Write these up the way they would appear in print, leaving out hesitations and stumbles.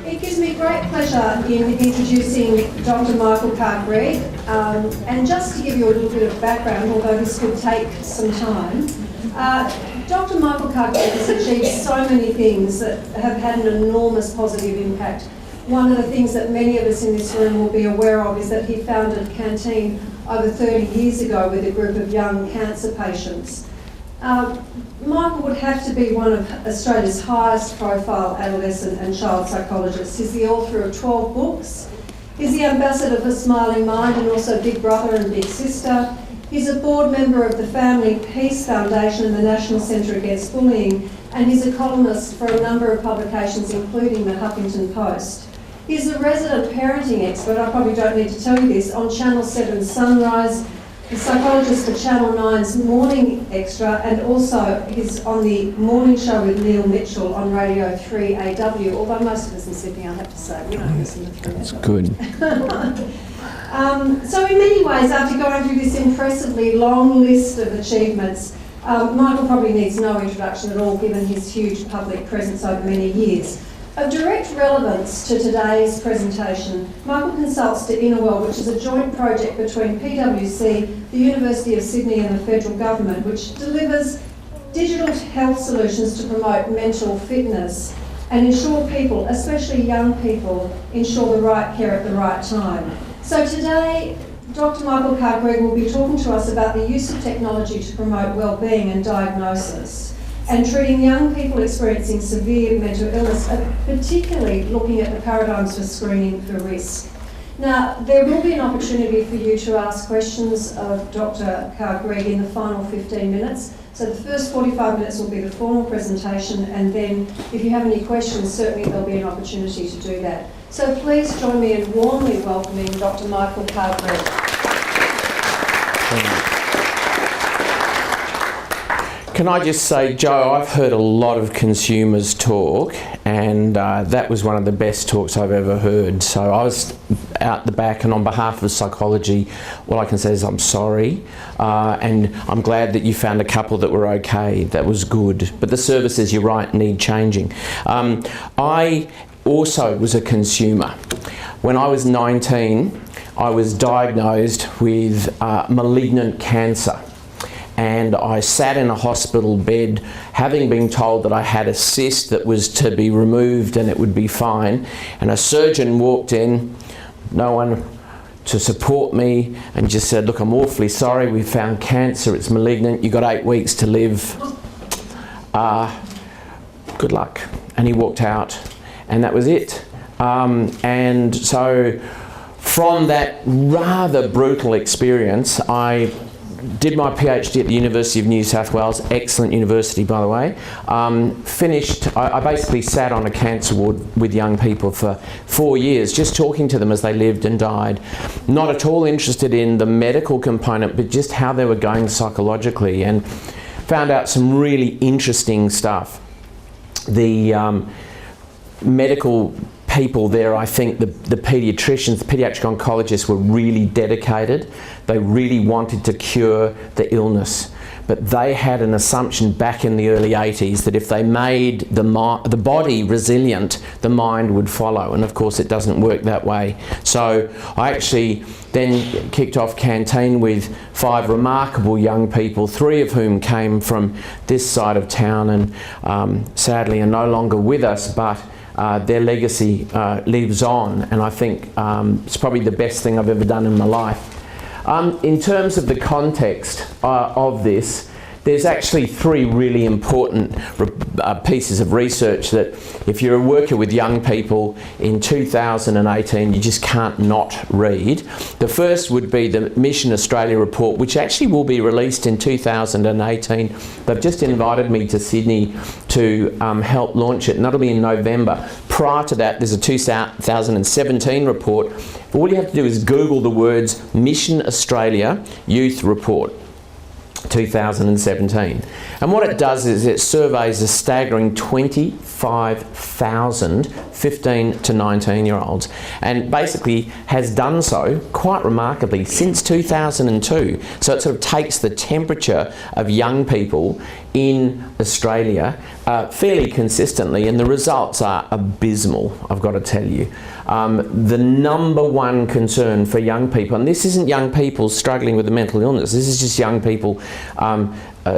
It gives me great pleasure in introducing Dr. Michael Carr-Gregg, and just to give you a little bit of background, although this could take some time, Dr. Michael Carr-Gregg has achieved so many things that have had an enormous positive impact. One of the things that many of us in this room will be aware of is that he founded Canteen over 30 years ago with a group of young cancer patients. Michael would have to be one of Australia's highest profile adolescent and child psychologists. He's the author of 12 books. He's the ambassador for Smiling Mind and also Big Brother and Big Sister. He's a board member of the Family Peace Foundation and the National Centre Against Bullying, and he's a columnist for a number of publications, including the Huffington Post. He's a resident parenting expert, I probably don't need to tell you this, on Channel 7's Sunrise, the psychologist for Channel 9's Morning Extra, and also he's on the morning show with Neil Mitchell on Radio 3AW, although most of us in Sydney, I have to say, we don't listen to 3AW. That's good. So in many ways, after going through this impressively long list of achievements, Michael probably needs no introduction at all, given his huge public presence over many years. Of direct relevance to today's presentation, Michael consults to Innerworld, which is a joint project between PwC, the University of Sydney and the federal government, which delivers digital health solutions to promote mental fitness and ensure people, especially young people, ensure the right care at the right time. So today, Dr. Michael Carr-Gregg will be talking to us about the use of technology to promote wellbeing and diagnosis, and treating young people experiencing severe mental illness, particularly looking at the paradigms for screening for risk. Now, there will be an opportunity for you to ask questions of Dr. Carr-Gregg in the final 15 minutes. So the first 45 minutes will be the formal presentation, and then if you have any questions, certainly there'll be an opportunity to do that. So please join me in warmly welcoming Dr. Michael Carr-Gregg. Can I just say, Joe, I've heard a lot of consumers talk, and that was one of the best talks I've ever heard. So I was out the back, and on behalf of psychology, all I can say is I'm sorry, and I'm glad that you found a couple that were okay. That was good. But the services, you're right, need changing. I also was a consumer. When I was 19, I was diagnosed with malignant cancer. And I sat in a hospital bed having been told that I had a cyst that was to be removed and it would be fine. And a surgeon walked in, no one to support me, and just said, look, I'm awfully sorry, we found cancer, it's malignant, you've got 8 weeks to live. Good luck. And he walked out, and that was it. And so from that rather brutal experience, I did my PhD at the University of New South Wales, excellent university by the way. Finished, I basically sat on a cancer ward with young people for 4 years, just talking to them as they lived and died. Not at all interested in the medical component, but just how they were going psychologically, and found out some really interesting stuff. The medical people there, I think the paediatricians, the paediatric oncologists were really dedicated. They really wanted to cure the illness. But they had an assumption back in the early 80s that if they made the body resilient, the mind would follow. And of course it doesn't work that way. So I actually then kicked off Canteen with 5 remarkable young people, 3 of whom came from this side of town and sadly are no longer with us, but their legacy lives on, and I think it's probably the best thing I've ever done in my life. In terms of the context of this, there's actually 3 really important pieces of research that if you're a worker with young people in 2018, you just can't not read. The first would be the Mission Australia report, which actually will be released in 2018. They've just invited me to Sydney to help launch it, and that'll be in November. Prior to that, there's a 2017 report. All you have to do is Google the words Mission Australia Youth Report. 2017. And what it does is it surveys a staggering 25,000 15 to 19-year-olds, and basically has done so quite remarkably since 2002. So it sort of takes the temperature of young people in Australia fairly consistently, and the results are abysmal, I've got to tell you. The number one concern for young people, and this isn't young people struggling with a mental illness, this is just young people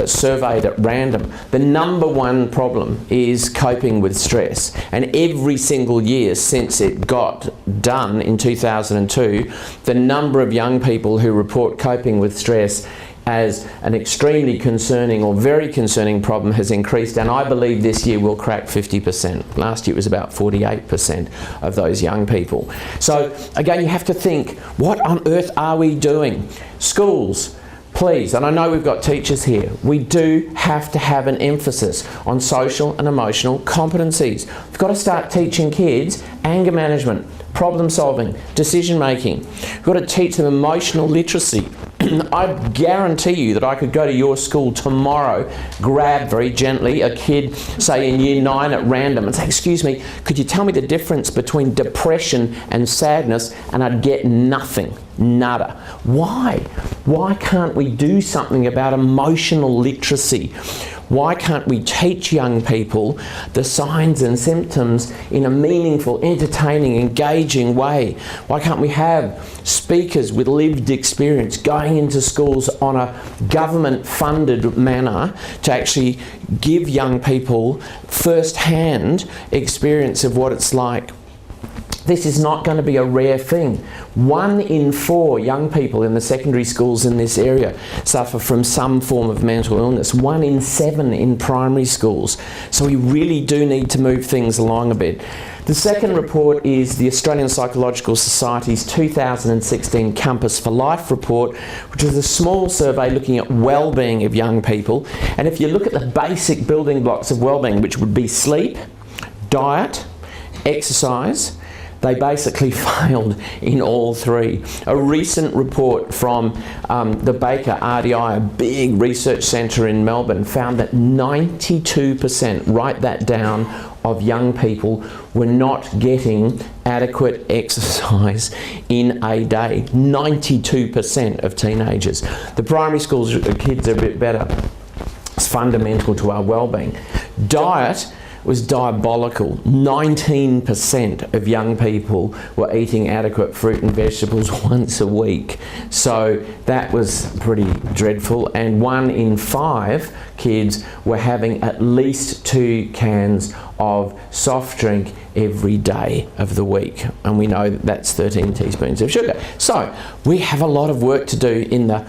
surveyed at random. The number one problem is coping with stress, and every single year since it got done in 2002, the number of young people who report coping with stress as an extremely concerning or very concerning problem has increased, and I believe this year will crack 50%. Last year it was about 48% of those young people. So again, you have to think, what on earth are we doing? Schools, please, and I know we've got teachers here, we do have to have an emphasis on social and emotional competencies. We've got to start teaching kids anger management, problem solving, decision making. We've got to teach them emotional literacy. I guarantee you that I could go to your school tomorrow, grab very gently a kid, say in year 9 at random, and say, excuse me, could you tell me the difference between depression and sadness? And I'd get nothing, nada. Why? Why can't we do something about emotional literacy? Why can't we teach young people the signs and symptoms in a meaningful, entertaining, engaging way? Why can't we have speakers with lived experience going into schools on a government-funded manner to actually give young people first-hand experience of what it's like? This is not going to be a rare thing. 1 in 4 young people in the secondary schools in this area suffer from some form of mental illness. 1 in 7 in primary schools. So we really do need to move things along a bit. The second report is the Australian Psychological Society's 2016 Compass for Life report, which is a small survey looking at well-being of young people. And if you look at the basic building blocks of well-being, which would be sleep, diet, exercise, they basically failed in all 3. A recent report from the Baker RDI, a big research centre in Melbourne, found that 92%, write that down, of young people were not getting adequate exercise in a day. 92% of teenagers. The primary schools kids are a bit better. It's fundamental to our well-being. Diet was diabolical. 19% of young people were eating adequate fruit and vegetables once a week. So that was pretty dreadful. And 1 in 5 kids were having at least 2 cans of soft drink every day of the week. And we know that that's 13 teaspoons of sugar. So we have a lot of work to do in the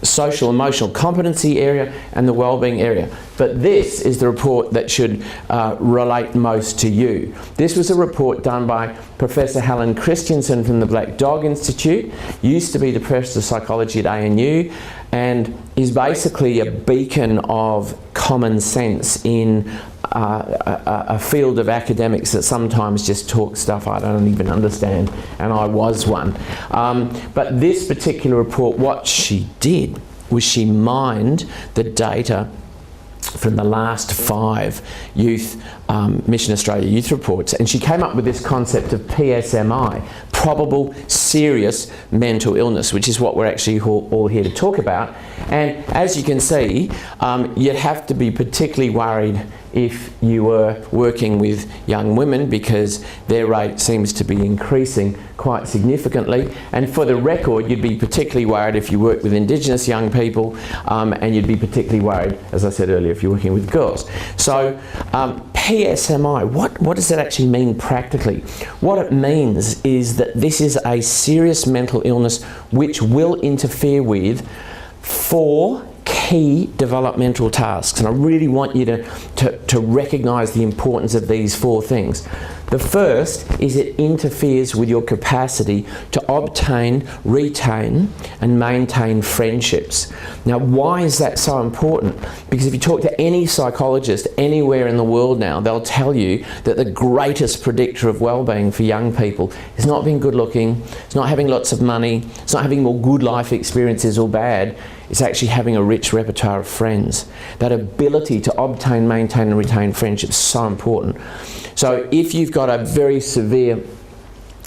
social emotional competency area and the wellbeing area. But this is the report that should relate most to you. This was a report done by Professor Helen Christensen from the Black Dog Institute, used to be the Professor of Psychology at ANU, and is basically a beacon of common sense in a field of academics that sometimes just talk stuff I don't even understand, and I was one. But this particular report, what she did was she mined the data from the last 5 youth Mission Australia youth reports, and she came up with this concept of PSMI, probable serious mental illness, which is what we're actually all here to talk about. And as you can see, you'd have to be particularly worried if you were working with young women, because their rate seems to be increasing quite significantly. And for the record, you'd be particularly worried if you work with Indigenous young people, and you'd be particularly worried, as I said earlier, if you're working with girls. So PSMI, what does that actually mean practically? What it means is that this is a serious mental illness which will interfere with 4 key developmental tasks, and I really want you to to recognise the importance of these four things. The first is it interferes with your capacity to obtain, retain and maintain friendships. Now, why is that so important? Because if you talk to any psychologist anywhere in the world now, they'll tell you that the greatest predictor of well-being for young people is not being good looking, it's not having lots of money, it's not having more good life experiences or bad, it's actually having a rich repertoire of friends. That ability to obtain, maintain and retain friendships is so important. So if you've got a very severe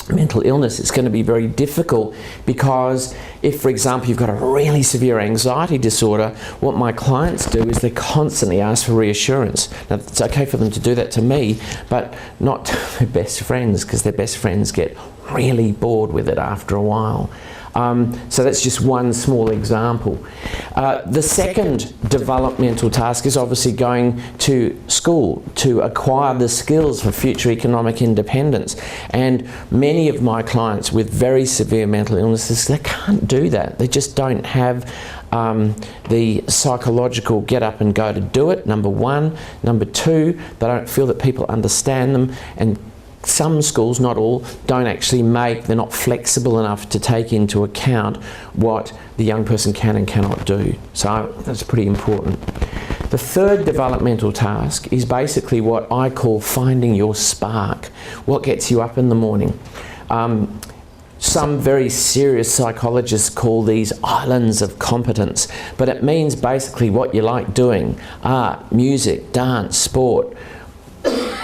mental illness, it's going to be very difficult, because if, for example, you've got a really severe anxiety disorder, what my clients do is they constantly ask for reassurance. Now, it's okay for them to do that to me, but not to their best friends, because their best friends get really bored with it after a while. So that's just one small example. The second developmental task is obviously going to school to acquire the skills for future economic independence. And many of my clients with very severe mental illnesses, they can't do that. They just don't have the psychological get up and go to do it, number one. Number two, they don't feel that people understand them, and some schools, not all, don't actually they're not flexible enough to take into account what the young person can and cannot do. So that's pretty important. The third developmental task is basically what I call finding your spark. What gets you up in the morning? Some very serious psychologists call these islands of competence, but it means basically what you like doing: art, music, dance, sport,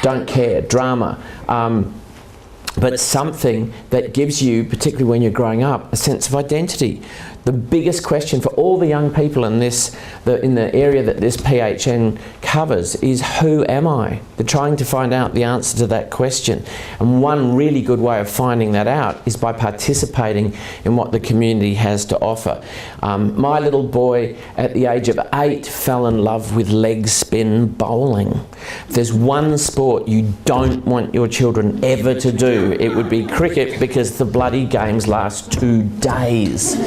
don't care, drama, but something that gives you, particularly when you're growing up, a sense of identity. The biggest question for all the young people in the area that this PHN covers is, who am I? They're trying to find out the answer to that question. And one really good way of finding that out is by participating in what the community has to offer. My little boy at the age of 8 fell in love with leg spin bowling. If there's one sport you don't want your children ever to do, it would be cricket, because the bloody games last 2 days.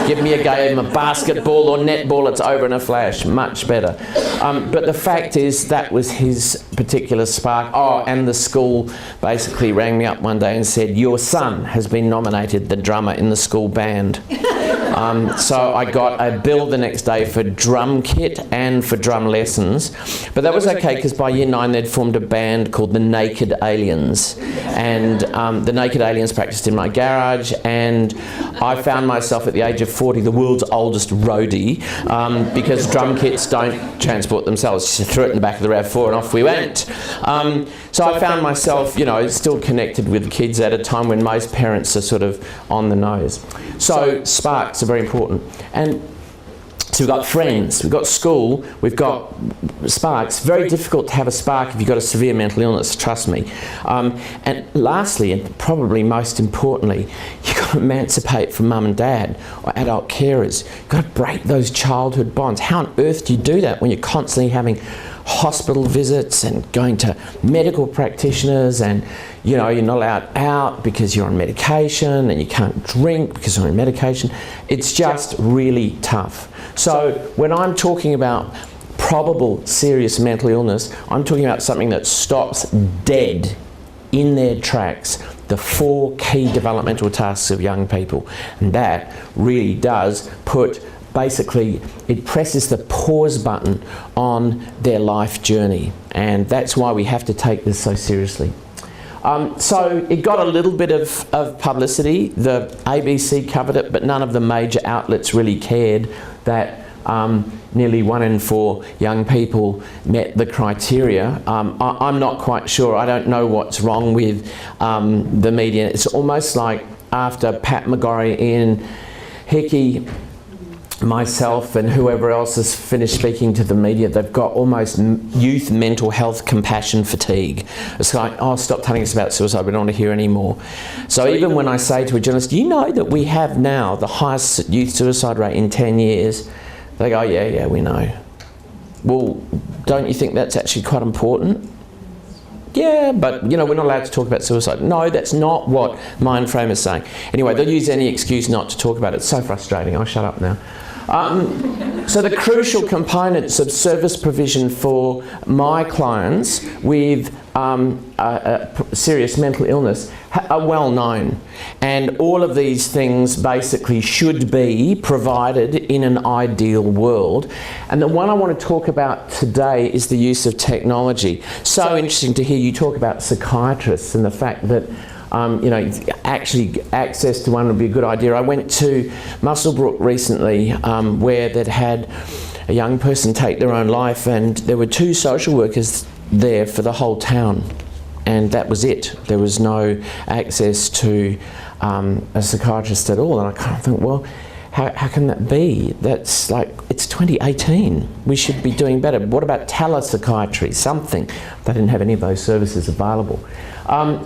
Give me a game of basketball or netball, it's over in a flash, much better. But the fact is, that was his particular spark. Oh, and the school basically rang me up one day and said, your son has been nominated the drummer in the school band. So I got a bill the next day for drum kit and for drum lessons. But that was okay, because by year 9 they'd formed a band called the Naked Aliens. And the Naked Aliens practiced in my garage, and I found myself at the age of 40 the world's oldest roadie, because drum kits don't transport themselves. Just threw it in the back of the RAV4 and off we went. So I found myself, you know, still connected with kids at a time when most parents are sort of on the nose. So sparks are very important. And so we've got friends, we've got school, we've got sparks. Very difficult to have a spark if you've got a severe mental illness, trust me. And lastly, and probably most importantly, you've got to emancipate from mum and dad or adult carers. You've got to break those childhood bonds. How on earth do you do that when you're constantly having hospital visits and going to medical practitioners, and you know, you're not allowed out because you're on medication, and you can't drink because you're on medication? It's just really tough. So when I'm talking about probable serious mental illness, I'm talking about something that stops dead in their tracks the 4 key developmental tasks of young people. And that really does put, basically, it presses the pause button on their life journey. And that's why we have to take this so seriously. So it got a little bit of publicity. The ABC covered it, but none of the major outlets really cared that nearly 1 in 4 young people met the criteria. I'm not quite sure. I don't know what's wrong with the media. It's almost like after Pat McGorry, Ian Hickey, myself and whoever else has finished speaking to the media, they've got almost youth mental health compassion fatigue. It's like, oh, stop telling us about suicide, we don't want to hear any more. So even when I say to a journalist, you know that we have now the highest youth suicide rate in 10 years, they go, yeah, we know. Well, don't you think that's actually quite important? Yeah, but you know, we're not allowed to talk about suicide. No, that's not what Mindframe is saying. Anyway, they'll use any excuse not to talk about it. It's so frustrating. I'll shut up now. So the crucial components of service provision for my clients with serious mental illness are well known, and all of these things basically should be provided in an ideal world. And the one I want to talk about today is the use of technology. So interesting to hear you talk about psychiatrists and the fact that you know, actually access to one would be a good idea. I went to Muswellbrook recently where they'd had a young person take their own life, and there were 2 social workers there for the whole town, and that was it. There was no access to a psychiatrist at all, and I kind of think, well, how can that be? That's like, it's 2018. We should be doing better. What about telepsychiatry? Something. They didn't have any of those services available.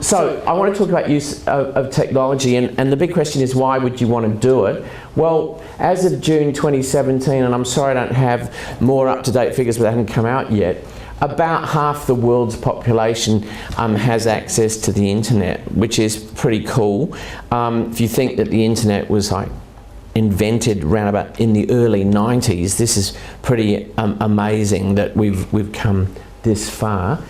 So I want to talk about use of technology, and the big question is, why would you want to do it? Well, as of June 2017, and I'm sorry I don't have more up-to-date figures, but they haven't come out yet, about half the world's population has access to the internet, which is pretty cool. If you think that the internet was like invented around about in the early 90s, this is pretty amazing that we've come this far.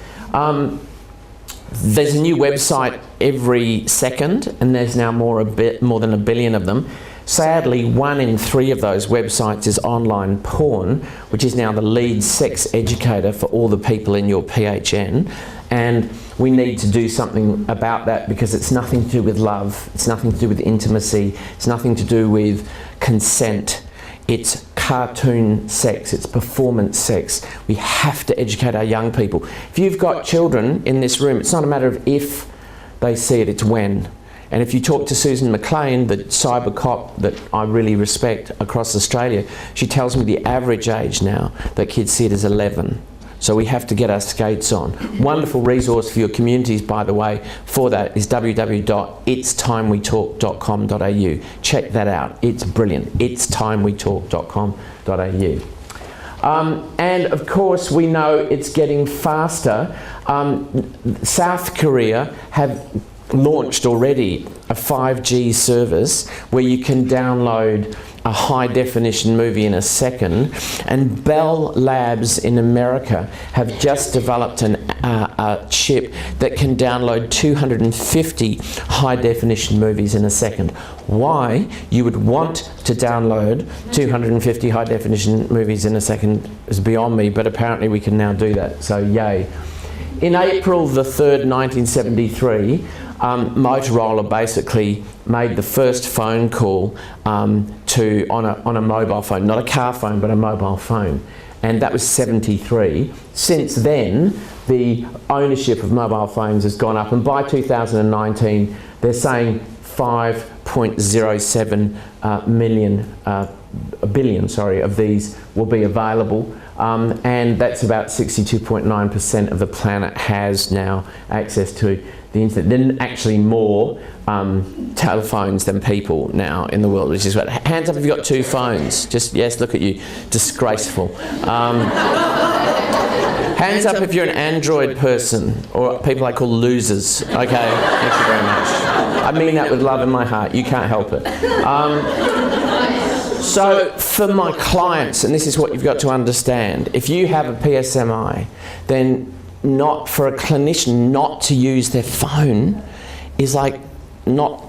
There's a new website every second, and there's now more than 1 billion of them. Sadly, 1 in 3 of those websites is online porn, which is now the lead sex educator for all the people in your PHN. And we need to do something about that, because it's nothing to do with love, it's nothing to do with intimacy, it's nothing to do with consent. It's cartoon sex, it's performance sex. We have to educate our young people. If you've got children in this room, it's not a matter of if they see it, it's when. And if you talk to Susan McLean, the cyber cop that I really respect across Australia, she tells me the average age now that kids see it is 11. So we have to get our skates on. Wonderful resource for your communities, by the way, for that is www.itstimewetalk.com.au. Check that out. It's brilliant. itstimewetalk.com.au. And of course, we know it's getting faster. South Korea have launched already a 5G service where you can download a high definition movie in a second, and Bell Labs in America have just developed a chip that can download 250 high definition movies in a second. Why you would want to download 250 high definition movies in a second is beyond me, but apparently we can now do that, so yay. In April the 3rd, 1973, Motorola basically made the first phone call on a mobile phone, not a car phone, but a mobile phone, and that was 73. Since then, the ownership of mobile phones has gone up, and by 2019, they're saying 5.07 billion of these will be available. And that's about 62.9% of the planet has now access to the internet. Then actually more telephones than people now in the world, which is what. Hands up if you've got 2 phones. Just, yes, look at you. Disgraceful. Hands up if you're an Android person, or people I call losers. Okay, thank you very much. I mean that with love in my heart. You can't help it. So for my clients, and this is what you've got to understand, if you have a PSMI, then not for a clinician not to use their phone is like not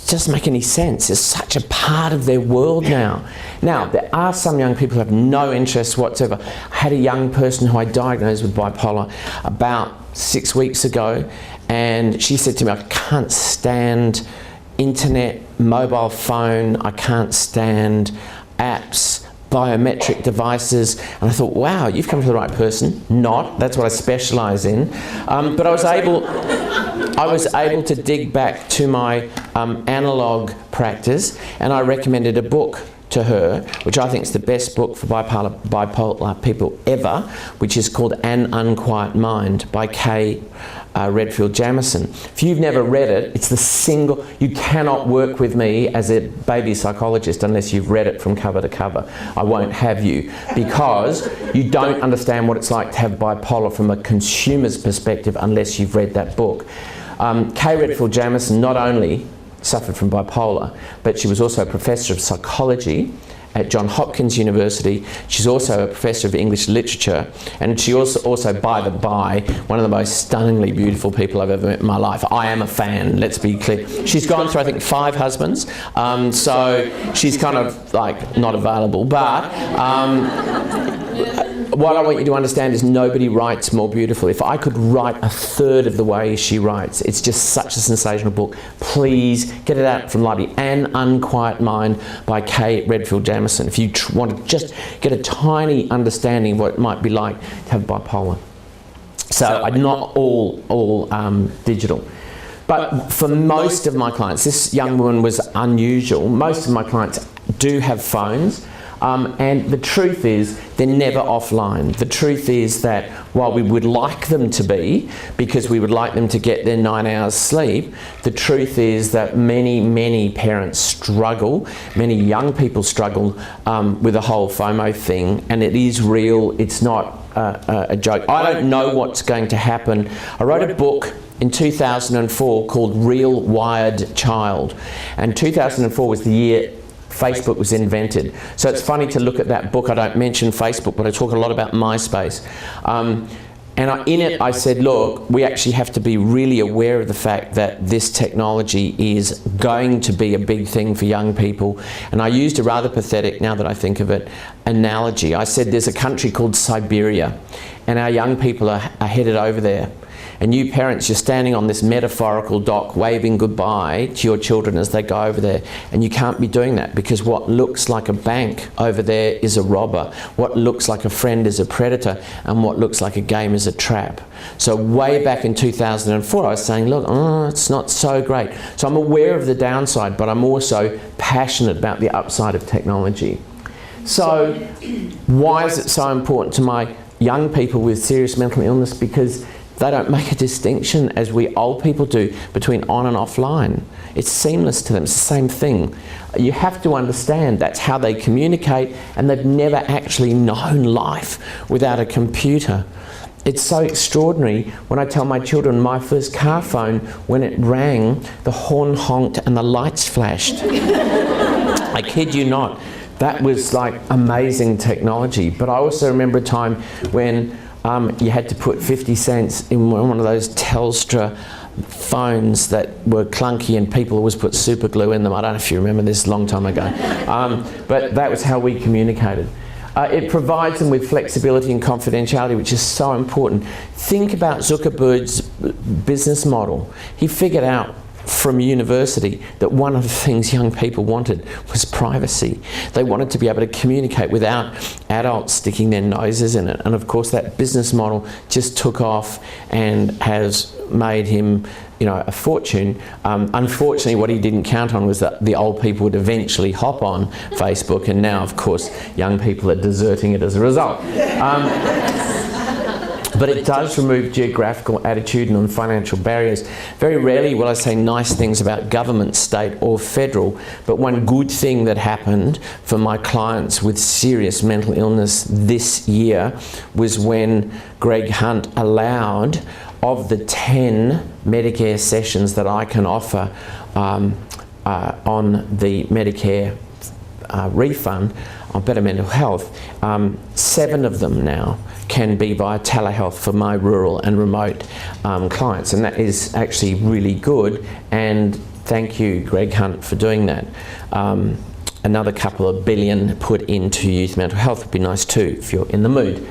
doesn't make any sense. It's such a part of their world now. Now, there are some young people who have no interest whatsoever. I had a young person who I diagnosed with bipolar about 6 weeks ago, and she said to me, I can't stand internet, mobile phone, I can't stand apps, biometric devices. And I thought, wow, you've come to the right person. Not, that's what I specialise in. But I was able to dig back to my analogue practice, and I recommended a book to her, which I think is the best book for bipolar people ever, which is called An Unquiet Mind by Kay Redfield Jamison. If you've never read it, it's the single, you cannot work with me as a baby psychologist unless you've read it from cover to cover. I won't have you, because you don't understand what it's like to have bipolar from a consumer's perspective unless you've read that book. Kay Redfield Jamison not only suffered from bipolar, but she was also a professor of psychology at Johns Hopkins University. She's also a professor of English literature, and she also, by the by, one of the most stunningly beautiful people I've ever met in my life. I am a fan, let's be clear. She's gone through, I think, 5 husbands, so she's kind of like not available, but what I want you to understand is nobody writes more beautiful. If I could write a third of the way she writes, it's just such a sensational book. Please get it out from the library. An Unquiet Mind by Kay Redfield Jamison. If you want to just get a tiny understanding of what it might be like to have bipolar. So not all digital. But for most of my clients, this young woman was unusual. Most of my clients do have phones. And the truth is, they're never offline. The truth is that while we would like them to be, because we would like them to get their 9 hours sleep, the truth is that many parents struggle, many young people struggle with the whole FOMO thing, and it is real, it's not a joke. I don't know what's going to happen. I wrote a book in 2004 called Real Wired Child, and 2004 was the year Facebook was invented. So it's funny to look at that book. I don't mention Facebook, but I talk a lot about MySpace. In it I said, look, we actually have to be really aware of the fact that this technology is going to be a big thing for young people. And I used a rather pathetic, now that I think of it, analogy. I said there's a country called Siberia, and our young people are headed over there. And you parents, you're standing on this metaphorical dock waving goodbye to your children as they go over there. And you can't be doing that, because what looks like a bank over there is a robber. What looks like a friend is a predator. And what looks like a game is a trap. So way back in 2004, I was saying, look, it's not so great. So I'm aware of the downside, but I'm also passionate about the upside of technology. So why is it so important to my young people with serious mental illness? Because they don't make a distinction, as we old people do, between on and offline. It's seamless to them, it's the same thing. You have to understand that's how they communicate, and they've never actually known life without a computer. It's so extraordinary when I tell my children my first car phone, when it rang, the horn honked and the lights flashed. I kid you not. That was like amazing technology. But I also remember a time when you had to put 50 cents in one of those Telstra phones that were clunky, and people always put super glue in them. I don't know if you remember this, a long time ago. But that was how we communicated. It provides them with flexibility and confidentiality, which is so important. Think about Zuckerberg's business model. He figured out from university that one of the things young people wanted was privacy. They wanted to be able to communicate without adults sticking their noses in it. And of course that business model just took off and has made him, a fortune. Unfortunately, what he didn't count on was that the old people would eventually hop on Facebook, and now of course young people are deserting it as a result. But it does remove geographical, attitudinal and financial barriers. Very rarely will I say nice things about government, state or federal, but one good thing that happened for my clients with serious mental illness this year was when Greg Hunt allowed, of the 10 Medicare sessions that I can offer on the Medicare refund on Better Mental Health, 7 of them now can be via telehealth for my rural and remote clients, and that is actually really good, and thank you Greg Hunt for doing that. Another couple of billion put into youth mental health would be nice too, if you're in the mood.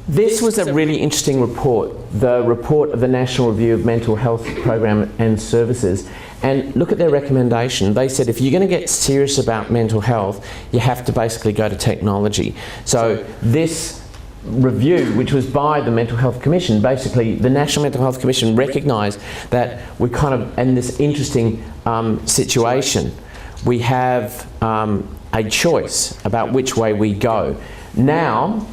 This was a really interesting report, the report of the National Review of Mental Health Program and Services. And look at their recommendation. They said if you're going to get serious about mental health, you have to basically go to technology. So this review, which was by the Mental Health Commission, basically the National Mental Health Commission recognised that we're kind of in this interesting situation. We have a choice about which way we go. Now,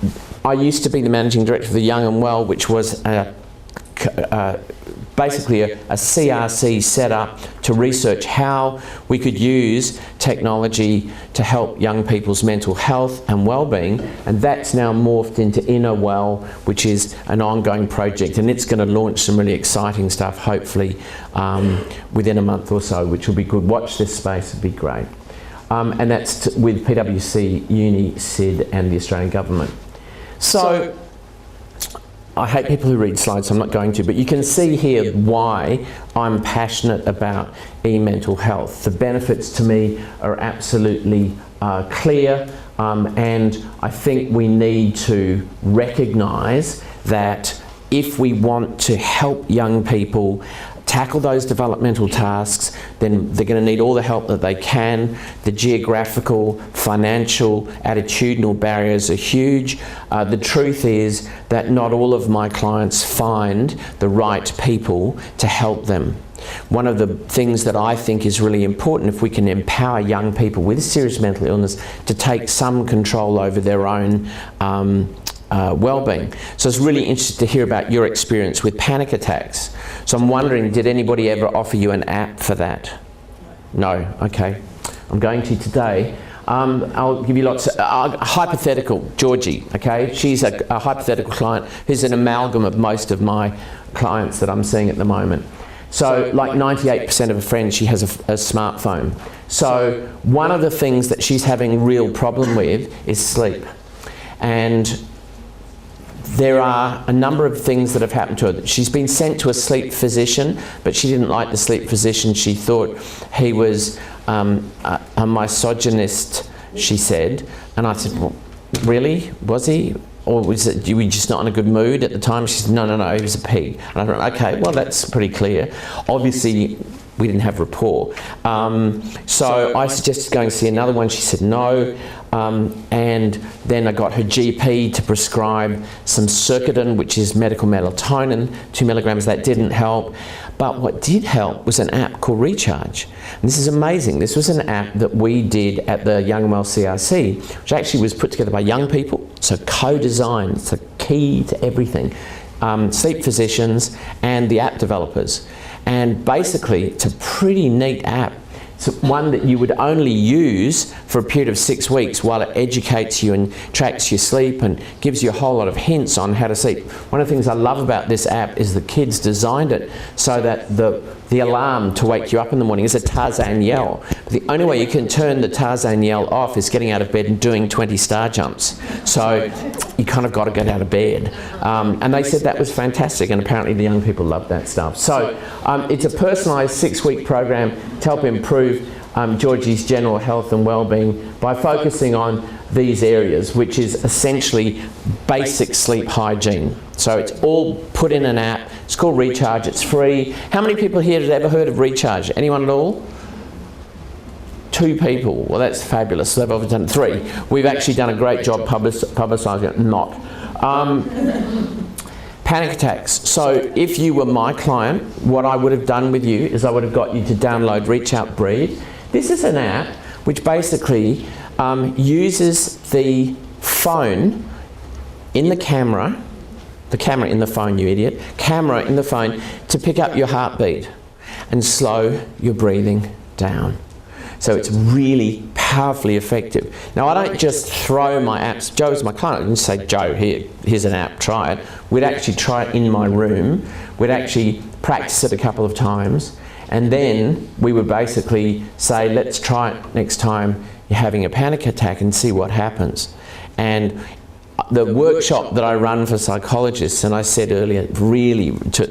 I used to be the Managing Director of the Young and Well, which was basically a CRC set up to research how we could use technology to help young people's mental health and well-being, and that's now morphed into Inner Well, which is an ongoing project, and it's going to launch some really exciting stuff hopefully within a month or so, which will be good. Watch this space, it'll be great. and that's with PwC, Uni, SID and the Australian Government. So I hate people who read slides, so I'm not going to, but you can see here why I'm passionate about e-mental health. The benefits to me are absolutely clear, and I think we need to recognise that if we want to help young people tackle those developmental tasks, then they're going to need all the help that they can. The geographical, financial, attitudinal barriers are huge. The truth is that not all of my clients find the right people to help them. One of the things that I think is really important, if we can empower young people with serious mental illness to take some control over their own well-being. So it's really interesting to hear about your experience with panic attacks. So I'm wondering, did anybody ever offer you an app for that? No, okay. I'm going to today. I'll give you lots of, hypothetical, Georgie, okay? She's a hypothetical client who's an amalgam of most of my clients that I'm seeing at the moment. So like 98% of her friends, she has a smartphone. So one of the things that she's having real problem with is sleep. And there are a number of things that have happened to her. She's been sent to a sleep physician, but she didn't like the sleep physician. She thought he was a misogynist, she said. And I said, well, really? Was he? Or was it, you were just not in a good mood at the time? She said, no, he was a pig. And I thought, okay, well, that's pretty clear. Obviously, we didn't have rapport. So I suggested going to see another one. She said no. And then I got her GP to prescribe some Circadin, which is medical melatonin, 2 milligrams. That didn't help. But what did help was an app called Recharge. And this is amazing. This was an app that we did at the Young and Well CRC, which actually was put together by young people, so co-designed. It's the key to everything. Sleep physicians and the app developers. And basically, it's a pretty neat app. It's one that you would only use for a period of 6 weeks while it educates you and tracks your sleep and gives you a whole lot of hints on how to sleep. One of the things I love about this app is the kids designed it so that the alarm to wake you up in the morning is a Tarzan yell. But the only way you can turn the Tarzan yell off is getting out of bed and doing 20 star jumps. So you kind of got to get out of bed. And they said that was fantastic, and apparently the young people loved that stuff. So it's a personalised 6-week program to help improve Georgie's general health and well-being by focusing on these areas, which is essentially basic sleep hygiene. So it's all put in an app. It's called Recharge. It's free. How many people here have ever heard of Recharge? Anyone at all? 2 people. Well, that's fabulous. So they've obviously done 3. We've actually done a great job publicising it. Not. Panic attacks. So if you were my client, what I would have done with you is I would have got you to download Reach Out Breathe. This is an app which basically uses the phone in the camera in the phone, you idiot, camera in the phone to pick up your heartbeat and slow your breathing down. So it's really powerfully effective. Now, I don't just throw my apps. Joe's my client. I didn't say, Joe, here's an app, try it. We'd actually try it in my room. We'd actually practice it a couple of times. And then we would basically say, let's try it next time you're having a panic attack and see what happens. And the workshop that I run for psychologists, and I said earlier, really to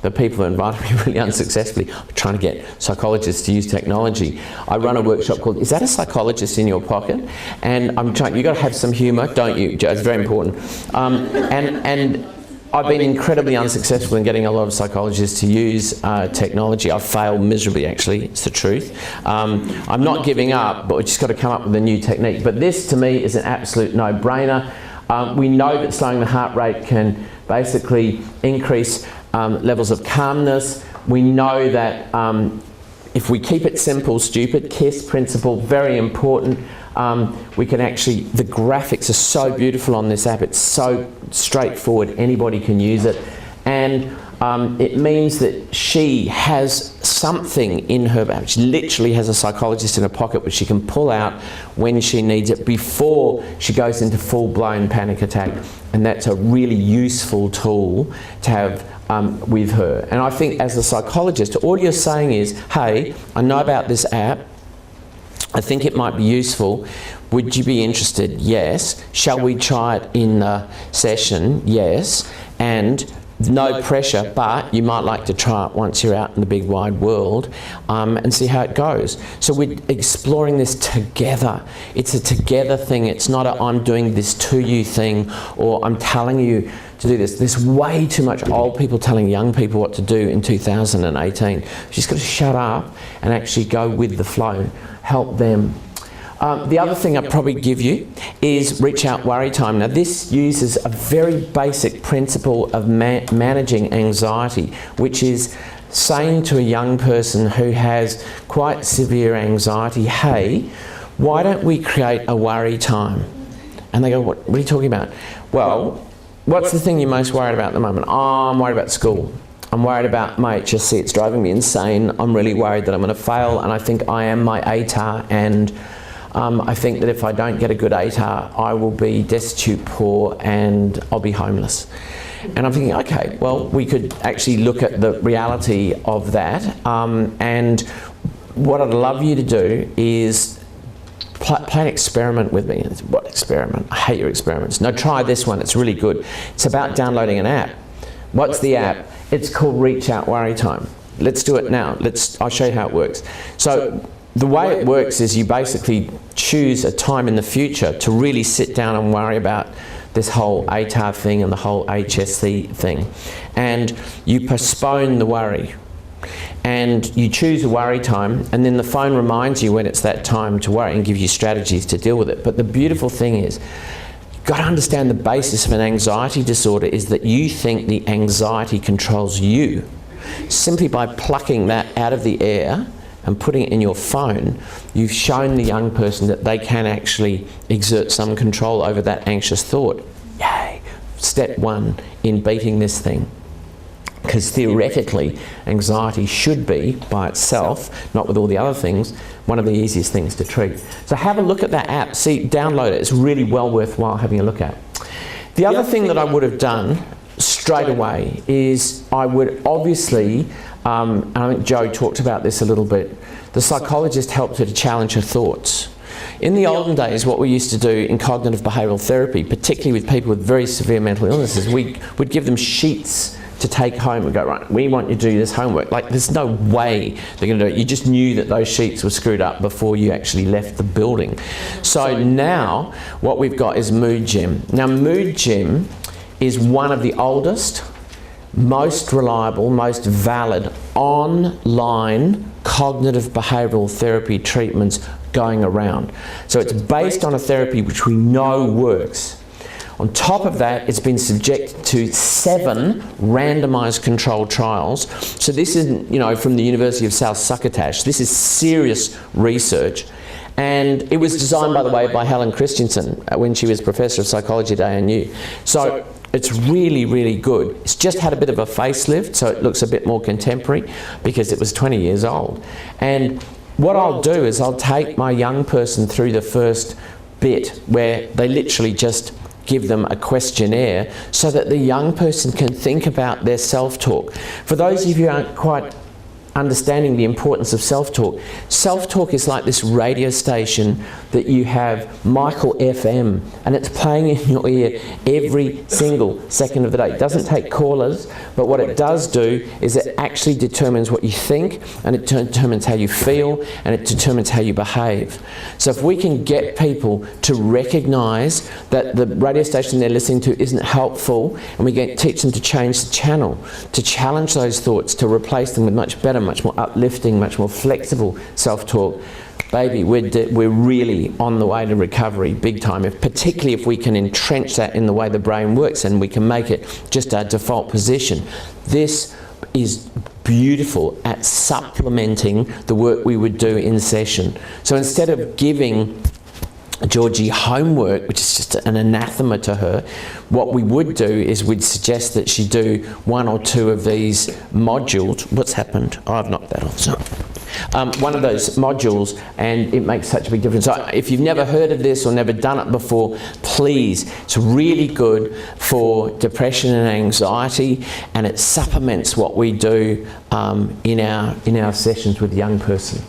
the people who invited me really unsuccessfully, I'm trying to get psychologists to use technology. I run a workshop called, is that a psychologist in your pocket? And I'm trying, you've got to have some humour, don't you, Joe? It's very important. And I've been incredibly unsuccessful in getting a lot of psychologists to use technology. I've failed miserably, actually, it's the truth. I'm not giving up, but we've just got to come up with a new technique. But this, to me, is an absolute no-brainer. We know that slowing the heart rate can basically increase levels of calmness. We know that if we keep it simple, stupid, KISS principle, very important. We can actually, the graphics are so beautiful on this app. It's so straightforward, anybody can use it. And it means that she has something in her bag. She literally has a psychologist in her pocket which she can pull out when she needs it before she goes into full-blown panic attack. And that's a really useful tool to have with her. And I think as a psychologist, all you're saying is, hey, I know about this app. I think it might be useful. Would you be interested? Yes. Shall we try it in the session? Yes. And no pressure, but you might like to try it once you're out in the big wide world and see how it goes. So we're exploring this together. It's a together thing. It's not a I'm doing this to you thing, or I'm telling you to do this. There's way too much old people telling young people what to do in 2018. You just got to shut up and actually go with the flow. Help them. The other thing I'd probably give you is reach out worry time. Now this uses a very basic principle of managing anxiety, which is saying to a young person who has quite severe anxiety, hey, why don't we create a worry time? And they go, what are you talking about? Well, what's the thing you're most worried about at the moment? Oh, I'm worried about school. I'm worried about my HSC, it's driving me insane. I'm really worried that I'm going to fail, and I think I am my ATAR, and I think that if I don't get a good ATAR, I will be destitute, poor, and I'll be homeless. And I'm thinking, okay, well, we could actually look at the reality of that. And what I'd love you to do is play an experiment with me. What experiment? I hate your experiments. No, try this one. It's really good. It's about downloading an app. What's the app? It's called Reach Out Worry Time. Let's do it now. I'll show you how it works. So the way it works is you basically choose a time in the future to really sit down and worry about this whole ATAR thing and the whole HSC thing. And you postpone the worry. And you choose a worry time, and then the phone reminds you when it's that time to worry and gives you strategies to deal with it. But the beautiful thing is, you've got to understand the basis of an anxiety disorder is that you think the anxiety controls you. Simply by plucking that out of the air and putting it in your phone, you've shown the young person that they can actually exert some control over that anxious thought. Yay! Step one in beating this thing. Because theoretically, anxiety should be, by itself, not with all the other things, one of the easiest things to treat. So have a look at that app. See, download it. It's really well worthwhile having a look at. The other thing that I would have done straight away is I would obviously, and I think Joe talked about this a little bit, the psychologist helped her to challenge her thoughts. In the olden days, what we used to do in cognitive behavioural therapy, particularly with people with very severe mental illnesses, we'd give them sheets to take home and go, right, we want you to do this homework. Like, there's no way they're going to do it. You just knew that those sheets were screwed up before you actually left the building. So now what we've got is Mood Gym. Now Mood Gym is one of the oldest, most reliable, most valid online cognitive behavioural therapy treatments going around. So it's based on a therapy which we know works. On top of that, it's been subjected to 7 randomised controlled trials. So this isn't, from the University of South Succotash. This is serious research. And it was designed, by the way, by Helen Christensen when she was Professor of Psychology at ANU. So it's really, really good. It's just had a bit of a facelift, so it looks a bit more contemporary because it was 20 years old. And what I'll do is I'll take my young person through the first bit where they literally just give them a questionnaire so that the young person can think about their self-talk. For those of you who aren't quite understanding the importance of self-talk, self-talk is like this radio station that you have, Michael FM, and it's playing in your ear every single second of the day. It doesn't take callers, but what it does do is it actually determines what you think, and it determines how you feel, and it determines how you behave. So if we can get people to recognise that the radio station they're listening to isn't helpful, and we can teach them to change the channel, to challenge those thoughts, to replace them with much better, much more uplifting, much more flexible self-talk, baby, we're really on the way to recovery big time, particularly if we can entrench that in the way the brain works and we can make it just our default position. This is beautiful at supplementing the work we would do in session. So instead of giving Georgie homework, which is just an anathema to her, what we would do is we'd suggest that she do 1 or 2 of these modules. What's happened? Oh, I've knocked that off. So, one of those modules, and it makes such a big difference. So if you've never heard of this or never done it before, please, it's really good for depression and anxiety, and it supplements what we do in our sessions with the young person.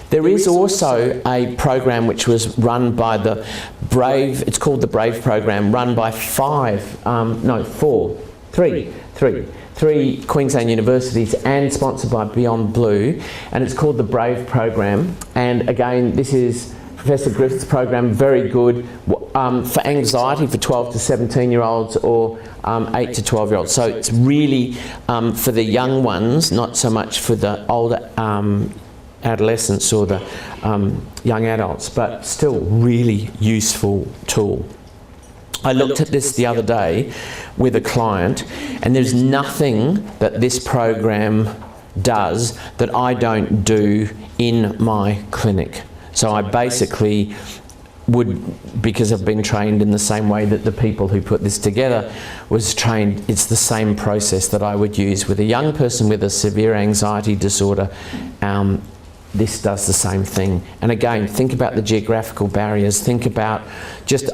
There is also a program which was run by the Brave, it's called the Brave program, run by three Queensland universities and sponsored by Beyond Blue, and it's called the Brave program. And again, this is Professor Griffith's program, very good for anxiety for 12 to 17 year olds or 8 to 12 year olds. So it's really for the young ones, not so much for the older adolescents or the young adults, but still really useful tool. I looked at this the other day with a client, and there's nothing that this program does that I don't do in my clinic. So I basically would, because I've been trained in the same way that the people who put this together was trained, it's the same process that I would use with a young person with a severe anxiety disorder. This does the same thing. And again, think about the geographical barriers. Think about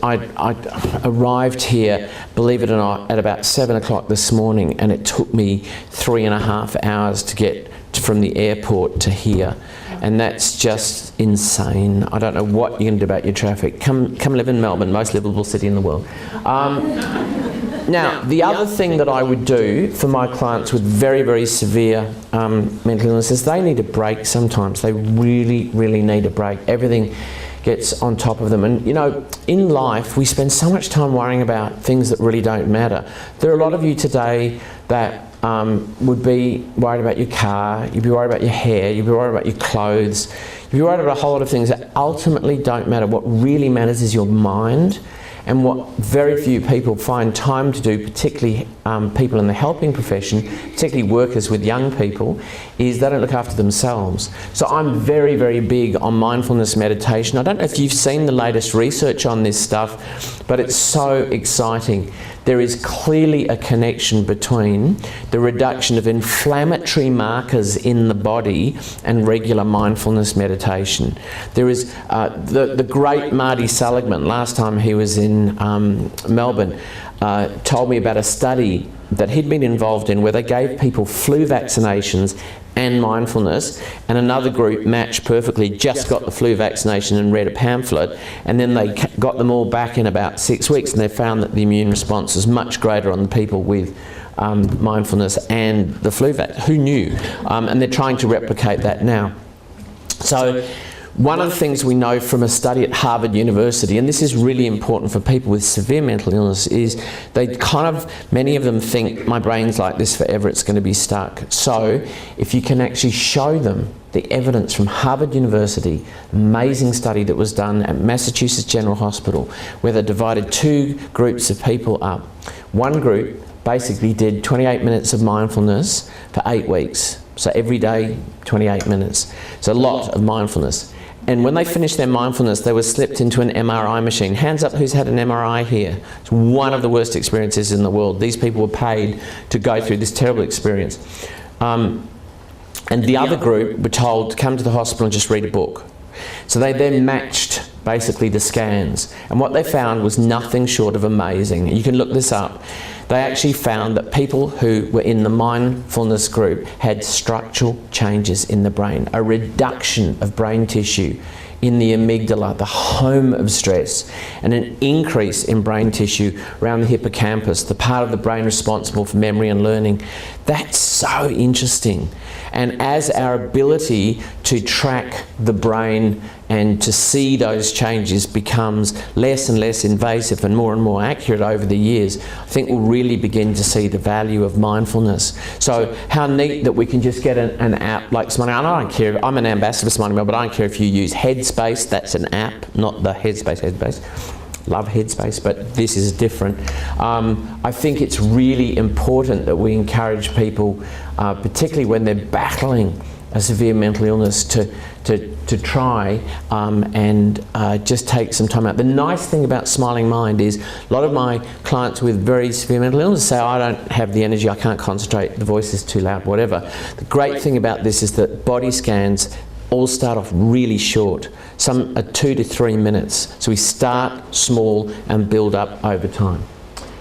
I arrived here, believe it or not, at about 7 o'clock this morning, and it took me 3.5 hours to get from the airport to here. And that's just insane. I don't know what you're going to do about your traffic. Come live in Melbourne, most livable city in the world. Now, the other thing that I would do for my clients with very, very severe mental illnesses, they need a break sometimes. They really, really need a break. Everything gets on top of them. And, you know, in life, we spend so much time worrying about things that really don't matter. There are a lot of you today that would be worried about your car, you'd be worried about your hair, you'd be worried about your clothes, you'd be worried about a whole lot of things that ultimately don't matter. What really matters is your mind. And what very few people find time to do, particularly people in the helping profession, particularly workers with young people, is they don't look after themselves. So I'm very, very big on mindfulness meditation. I don't know if you've seen the latest research on this stuff, but it's so exciting. There is clearly a connection between the reduction of inflammatory markers in the body and regular mindfulness meditation. There is the great Marty Seligman, last time he was in Melbourne, told me about a study that he'd been involved in where they gave people flu vaccinations and mindfulness, and another group matched perfectly, just got the flu vaccination and read a pamphlet, and then they got them all back in about 6 weeks, and they found that the immune response was much greater on the people with mindfulness and the flu vaccine. Who knew? And they're trying to replicate that now. So one of the things we know from a study at Harvard University, and this is really important for people with severe mental illness, is they many of them think my brain's like this forever, it's going to be stuck. So if you can actually show them the evidence from Harvard University, amazing study that was done at Massachusetts General Hospital, where they divided 2 groups of people up. One group basically did 28 minutes of mindfulness for 8 weeks. So every day, 28 minutes. So a lot of mindfulness. And when they finished their mindfulness, they were slipped into an MRI machine. Hands up who's had an MRI here. It's one of the worst experiences in the world. These people were paid to go through this terrible experience. And the other group were told to come to the hospital and just read a book. So they then matched basically the scans. And what they found was nothing short of amazing. You can look this up. They actually found that people who were in the mindfulness group had structural changes in the brain, a reduction of brain tissue in the amygdala, the home of stress, and an increase in brain tissue around the hippocampus, the part of the brain responsible for memory and learning. That's so interesting. And as our ability to track the brain and to see those changes becomes less and less invasive and more accurate over the years, I think we'll really begin to see the value of mindfulness. So how neat that we can just get an app like Smiling. And I don't care, I'm an ambassador for Smiling World, but I don't care if you use Headspace, that's an app, not the Headspace. Love Headspace, but this is different. I think it's really important that we encourage people, particularly when they're battling a severe mental illness, to try and just take some time out. The nice thing about Smiling Mind is a lot of my clients with very severe mental illness say, I don't have the energy, I can't concentrate, the voice is too loud, whatever. The great thing about this is that body scans all start off really short. Some are 2 to 3 minutes. So we start small and build up over time.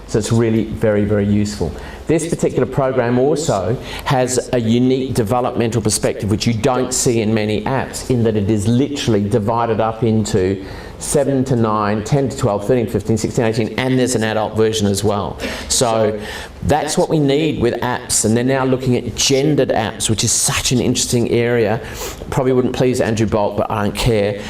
So it's really very, very useful. this particular program also has a unique developmental perspective which you don't see in many apps, in that it is literally divided up into 7 to 9, 10 to 12, 13 to 15, 16, 18, and there's an adult version as well. So that's what we need with apps, and they're now looking at gendered apps, which is such an interesting area. Probably wouldn't please Andrew Bolt, but I don't care.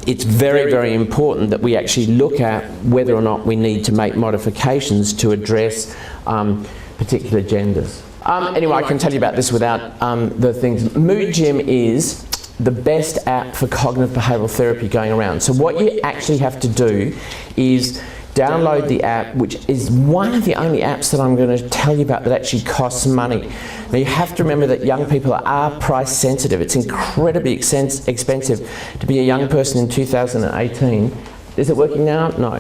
It's very, very important that we actually look at whether or not we need to make modifications to address particular genders. Anyway, I can tell you about this without the things. Mood Gym is the best app for cognitive behavioural therapy going around. So what you actually have to do is download the app, which is one of the only apps that I'm going to tell you about that actually costs money. Now you have to remember that young people are price sensitive. It's incredibly expensive to be a young person in 2018. Is it working now? No.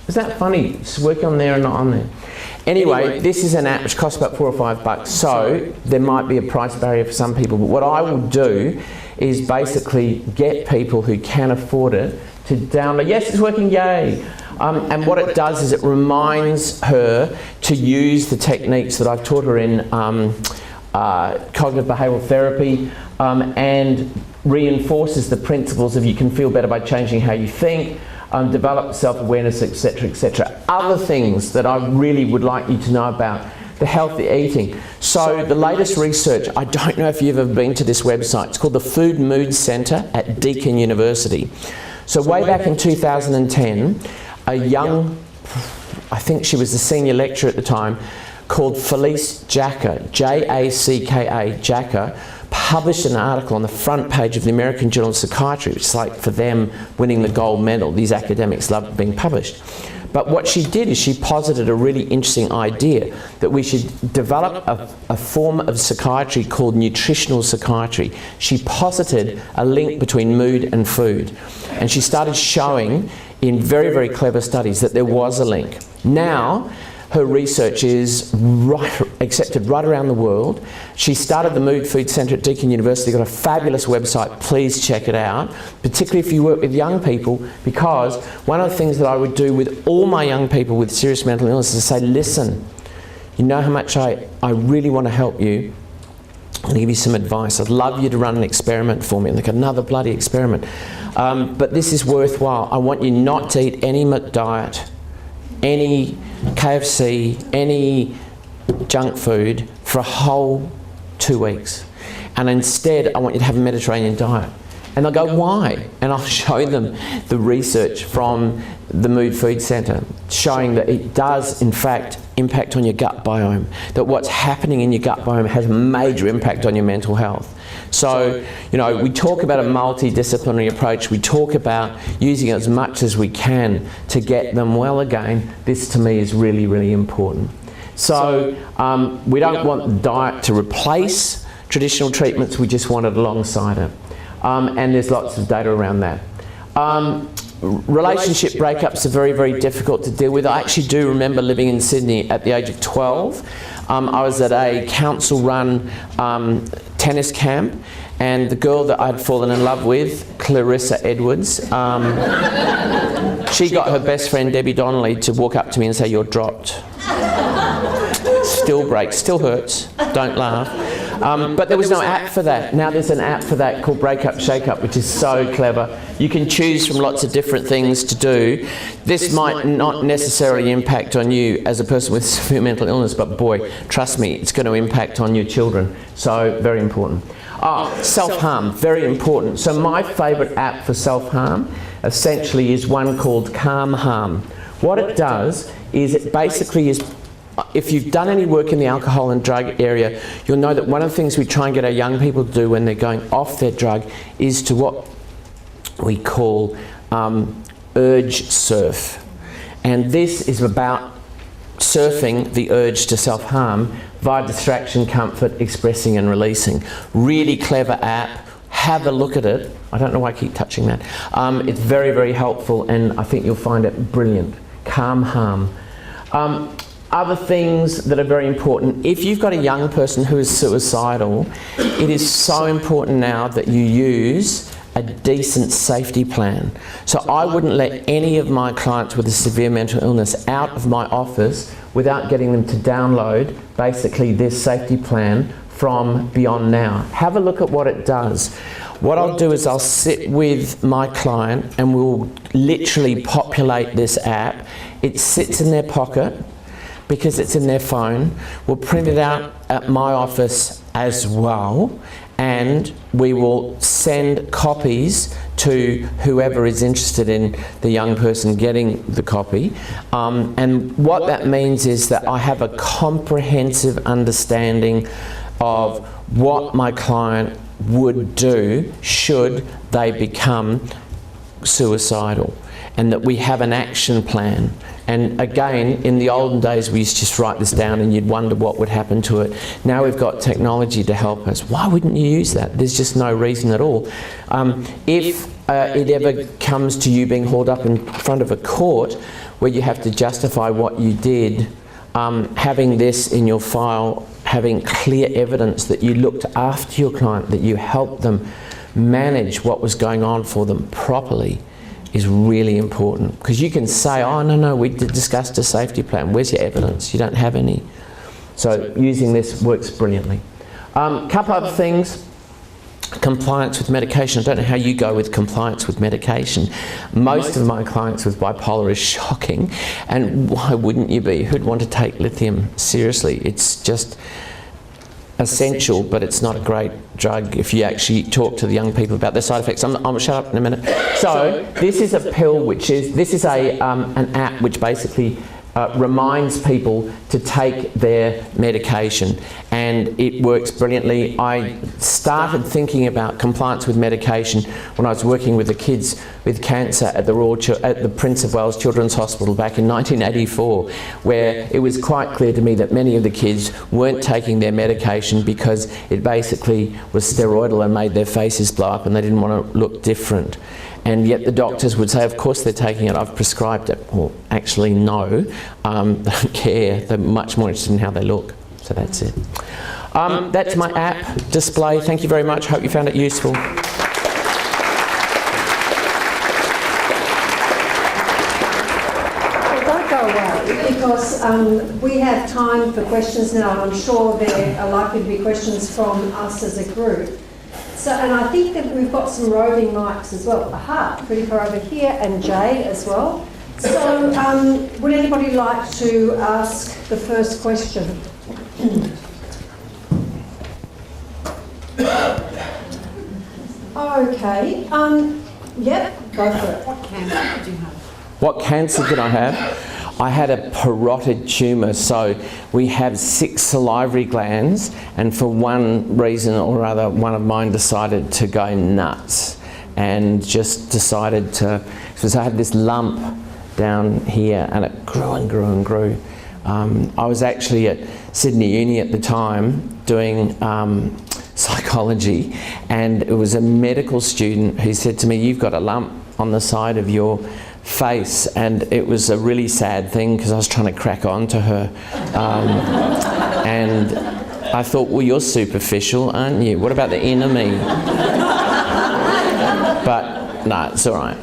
Is that funny? It's working on there and not on there. Anyway, this is an app which costs about $4 or $5, so there might be a price barrier for some people, but what I will do is basically get people who can afford it to download. Yes, it's working, yay! And what it does is it reminds her to use the techniques that I've taught her in cognitive behavioural therapy, and reinforces the principles of you can feel better by changing how you think, develop self-awareness, etc., etc. Other things that I really would like you to know about: the healthy eating. So the latest research, I don't know if you've ever been to this website, it's called the Food Mood Centre at Deakin University. So way back in 2010, a young, I think she was the senior lecturer at the time, called Felice Jacka, J-A-C-K-A, Jacka, published an article on the front page of the American Journal of Psychiatry, which is like for them winning the gold medal. These academics love being published. But what she did is she posited a really interesting idea that we should develop a form of psychiatry called nutritional psychiatry. She posited a link between mood and food. And she started showing in very, very clever studies that there was a link. Now, her research is accepted right around the world. She started the Mood Food Centre at Deakin University, got a fabulous website, please check it out, particularly if you work with young people, because one of the things that I would do with all my young people with serious mental illness is say, listen, you know how much I really want to help you. I'm going to give you some advice. I'd love you to run an experiment for me, like another bloody experiment. But this is worthwhile. I want you not to eat any McDiet, any KFC, any junk food for a whole 2 weeks. And instead, I want you to have a Mediterranean diet. And they'll go, why? And I'll show them the research from the Mood Food Centre, showing that it does, in fact, impact on your gut biome, that what's happening in your gut biome has a major impact on your mental health. So, you know, we talk about a multidisciplinary approach. We talk about using as much as we can to get them well again. This, to me, is really, really important. So, we don't want the diet to replace traditional treatments. We just want it alongside it. And there's lots of data around that. Relationship breakups are very, very difficult to deal with. I actually do remember living in Sydney at the age of 12. I was at a council-run tennis camp, and the girl that I'd fallen in love with, Clarissa Edwards, she got her best friend Debbie Donnelly to walk up to me and say, "You're dropped." Still breaks, still hurts, don't laugh. But there was no app for that. Now there's an app for that called Breakup Shake-Up, which is so clever. You can choose from lots of different things to do. This might not necessarily impact on you as a person with severe mental illness, but boy, trust me, it's going to impact on your children. So, very important. Self-harm, very important. So my favourite app for self-harm essentially is one called Calm Harm. What it does is it basically is, if you've done any work in the alcohol and drug area, you'll know that one of the things we try and get our young people to do when they're going off their drug is to what we call urge surf. And this is about surfing the urge to self-harm via distraction, comfort, expressing and releasing. Really clever app. Have a look at it. I don't know why I keep touching that. It's very, very helpful, and I think you'll find it brilliant. Calm Harm. Other things that are very important, if you've got a young person who is suicidal, it is so important now that you use a decent safety plan. So I wouldn't let any of my clients with a severe mental illness out of my office without getting them to download basically this safety plan from Beyond Now. Have a look at what it does. What I'll do is I'll sit with my client and we'll literally populate this app. It sits in their pocket because it's in their phone. We'll print it out at my office as well, and we will send copies to whoever is interested in the young person getting the copy. And what that means is that I have a comprehensive understanding of what my client would do should they become suicidal, and that we have an action plan. And again, in the olden days, we used to just write this down and you'd wonder what would happen to it. Now we've got technology to help us. Why wouldn't you use that? There's just no reason at all. If it ever comes to you being hauled up in front of a court where you have to justify what you did, having this in your file, having clear evidence that you looked after your client, that you helped them manage what was going on for them properly, is really important. Because you can say, oh no, we discussed a safety plan, where's your evidence? You don't have any. So using this works brilliantly. Couple other things. Compliance with medication. I don't know how you go with compliance with medication. Most of my clients with bipolar is shocking, and why wouldn't you be? Who'd want to take lithium seriously? It's just essential, but it's not a great drug if you actually talk to the young people about their side effects. I'm shut up in a minute. So this is a pill, this is an app which basically reminds people to take their medication, and it works brilliantly. I started thinking about compliance with medication when I was working with the kids with cancer at the Prince of Wales Children's Hospital back in 1984, where it was quite clear to me that many of the kids weren't taking their medication because it basically was steroidal and made their faces blow up and they didn't want to look different. And yet the doctors would say, of course they're taking it, I've prescribed it. Well, actually no, they don't care. They're much more interested in how they look. So that's it. That's my app display. Thank you very much. Hope you found it useful. It won't go away because we have time for questions now, and I'm sure there are likely to be questions from us as a group. So, and I think that we've got some roving mics as well. Aha, pretty far over here, and Jay as well. So, would anybody like to ask the first question? Okay. Yep, go for it. What cancer did you have? What cancer did I have? I had a parotid tumour, so we have 6 salivary glands, and for one reason or other, one of mine decided to go nuts and just decided to, because I had this lump down here and it grew and grew and grew. I was actually at Sydney Uni at the time doing psychology, and it was a medical student who said to me, "You've got a lump on the side of your face," and it was a really sad thing because I was trying to crack on to her, and I thought, well, you're superficial, aren't you? What about the inner me? But no, it's all right.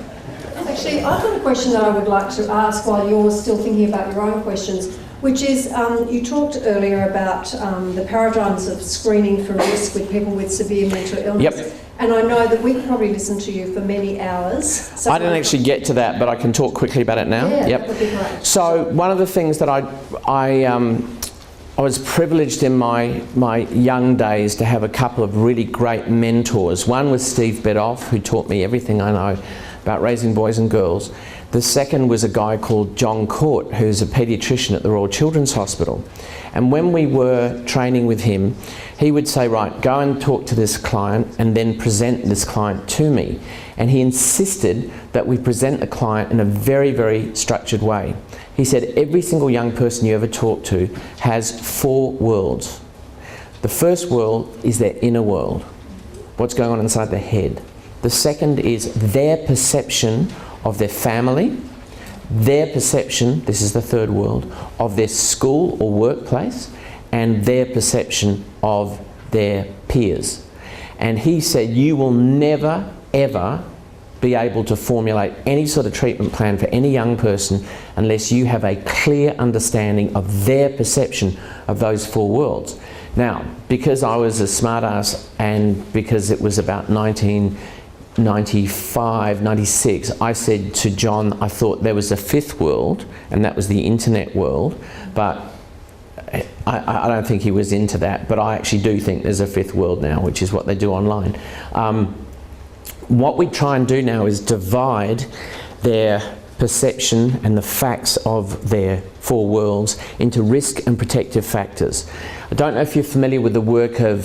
Actually, I've got a question that I would like to ask while you're still thinking about your own questions, which is, you talked earlier about the paradigms of screening for risk with people with severe mental illness. Yep. And I know that we could probably listen to you for many hours. So I didn't actually get to that, but I can talk quickly about it now. Yeah, yep. that would be great. So one of the things that I was privileged in my young days to have a couple of really great mentors. One was Steve Bedoff, who taught me everything I know about raising boys and girls. The second was a guy called John Court, who's a paediatrician at the Royal Children's Hospital. And when we were training with him, he would say, right, go and talk to this client and then present this client to me. And he insisted that we present the client in a very, very structured way. He said, every single young person you ever talk to has 4 worlds. The first world is their inner world, what's going on inside their head. The second is their perception of their family, their perception, this is the third world, of their school or workplace, and their perception of their peers. And he said, you will never, ever be able to formulate any sort of treatment plan for any young person unless you have a clear understanding of their perception of those four worlds. Now, because I was a smartass and because it was about 1995, 96, I said to John, I thought there was a fifth world, and that was the internet world, but I don't think he was into that, but I actually do think there's a fifth world now, which is what they do online. What we try and do now is divide their perception and the facts of their four worlds into risk and protective factors. I don't know if you're familiar with the work of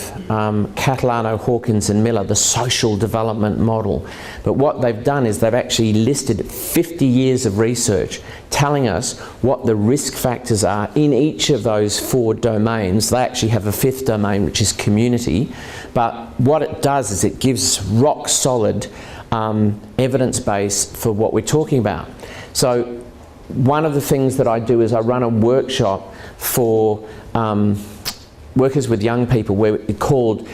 Catalano, Hawkins and Miller, the social development model, but what they've done is they've actually listed 50 years of research telling us what the risk factors are in each of those four domains. They actually have a fifth domain, which is community, but what it does is it gives rock solid evidence base for what we're talking about. So one of the things that I do is I run a workshop for workers with young people where it's called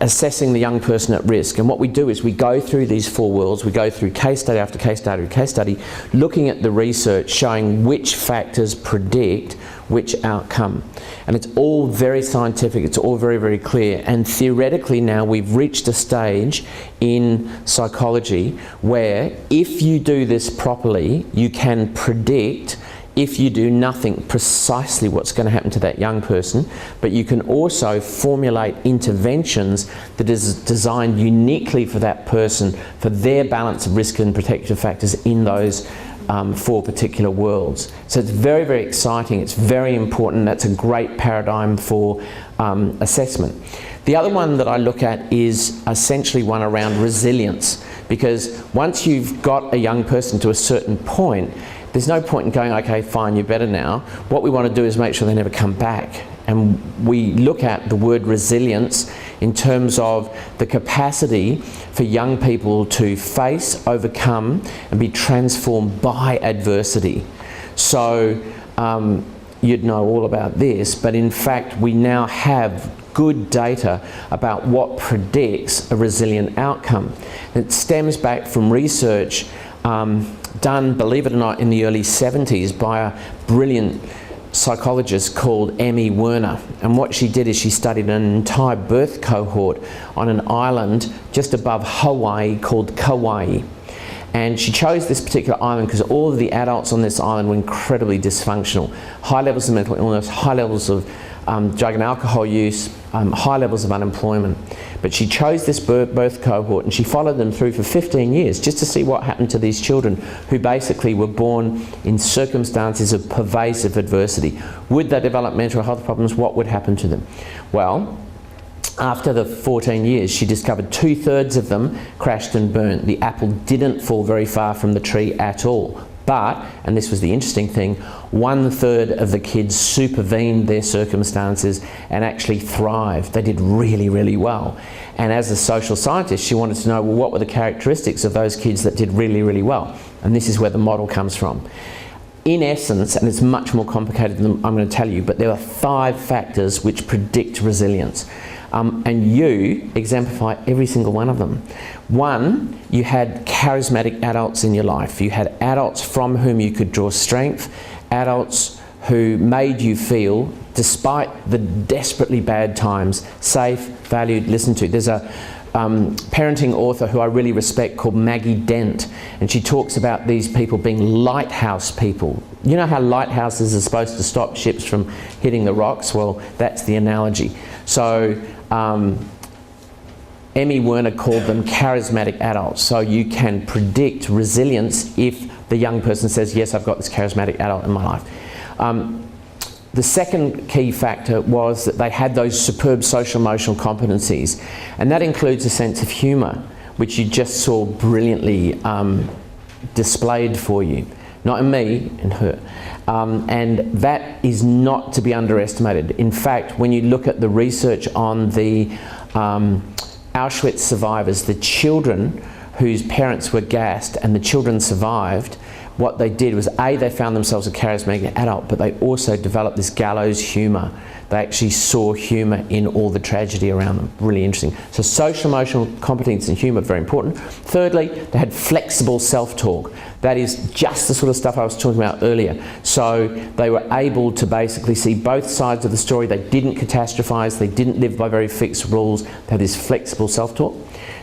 assessing the young person at risk. And what we do is we go through these four worlds, we go through case study after case study after case study, looking at the research showing which factors predict which outcome. And it's all very scientific, it's all very, very clear. And theoretically now we've reached a stage in psychology where if you do this properly, you can predict, if you do nothing, precisely what's going to happen to that young person, but you can also formulate interventions that is designed uniquely for that person, for their balance of risk and protective factors in those four particular worlds. So it's very, very exciting, it's very important, that's a great paradigm for assessment. The other one that I look at is essentially one around resilience, because once you've got a young person to a certain point, there's no point in going, okay, fine, you're better now. What we want to do is make sure they never come back. And we look at the word resilience in terms of the capacity for young people to face, overcome, and be transformed by adversity. So you'd know all about this, but in fact, we now have good data about what predicts a resilient outcome. It stems back from research done, believe it or not, in the early 70s by a brilliant psychologist called Emmy Werner. And what she did is she studied an entire birth cohort on an island just above Hawaii called Kauai. And she chose this particular island because all of the adults on this island were incredibly dysfunctional. High levels of mental illness, high levels of drug and alcohol use, high levels of unemployment. But she chose this birth cohort and she followed them through for 15 years just to see what happened to these children who basically were born in circumstances of pervasive adversity. Would they develop mental health problems? What would happen to them? Well, after the 14 years, she discovered 2/3 of them crashed and burnt. The apple didn't fall very far from the tree at all. But, and this was the interesting thing, 1/3 of the kids supervened their circumstances and actually thrived. They did really, really well. And as a social scientist, she wanted to know, well, what were the characteristics of those kids that did really, really well? And this is where the model comes from. In essence, and it's much more complicated than I'm going to tell you, but there are 5 factors which predict resilience. And you exemplify every single one of them. 1, you had charismatic adults in your life. You had adults from whom you could draw strength, adults who made you feel, despite the desperately bad times, safe, valued, listened to. There's a parenting author who I really respect called Maggie Dent, and she talks about these people being lighthouse people. You know how lighthouses are supposed to stop ships from hitting the rocks? Well, that's the analogy. So Emmy Werner called them charismatic adults. So you can predict resilience if the young person says, yes, I've got this charismatic adult in my life. The second key factor was that they had those superb social emotional competencies, and that includes a sense of humour, which you just saw brilliantly displayed for you. Not in me, in her. And that is not to be underestimated. In fact, when you look at the research on the Auschwitz survivors, the children whose parents were gassed and the children survived, what they did was, A, they found themselves a charismatic adult, but they also developed this gallows humour. they actually saw humour in all the tragedy around them. Really interesting. So social emotional competence and humour, very important. Thirdly, they had flexible self-talk. That is just the sort of stuff I was talking about earlier. So they were able to basically see both sides of the story. They didn't catastrophise, they didn't live by very fixed rules. They had this flexible self-talk.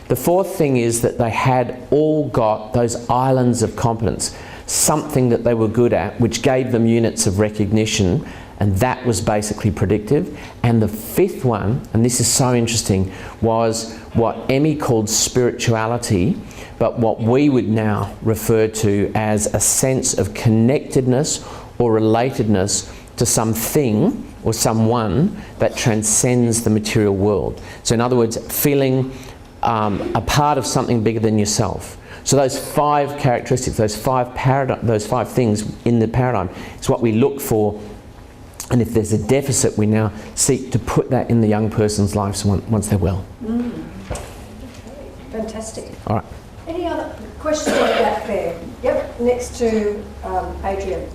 The fourth thing is that they had all got those islands of competence, something that they were good at, which gave them units of recognition, and that was basically predictive. And the fifth one, and this is so interesting, was what Emmy called spirituality, but what we would now refer to as a sense of connectedness or relatedness to something or someone that transcends the material world. So in other words, feeling a part of something bigger than yourself. So those 5 characteristics, those five things in the paradigm is what we look for, and if there's a deficit, we now seek to put that in the young person's lives once they're well. Fantastic. All right. Any other questions on that there? Yep, next to Adrian.